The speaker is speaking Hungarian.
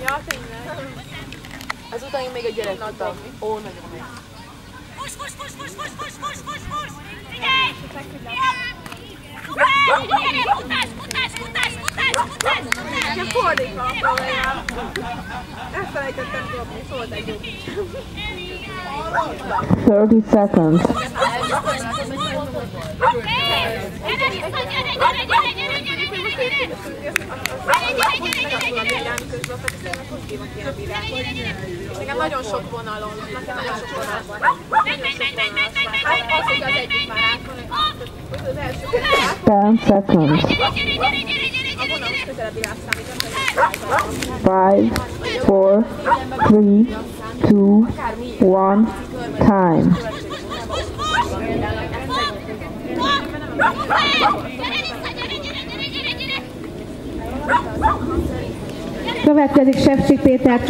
Ja, tényleg. Ezután én még egy gyerek tudtam. Ó, nagyon jó. Push! Figyelj! Futás! Ja, fordítva a problémám. Elfelejtettem dobni, szólt egy jobb. 30 seconds. Nekem nagyon sok vonalon. Nekem nagyon sok vonalon van. Menj! Az egyik barátom. Az első 10 seconds. a vonalhoz közelebbi rászámítom. 5, 4, 3, 2, 1, time. Következik Sepsik Péter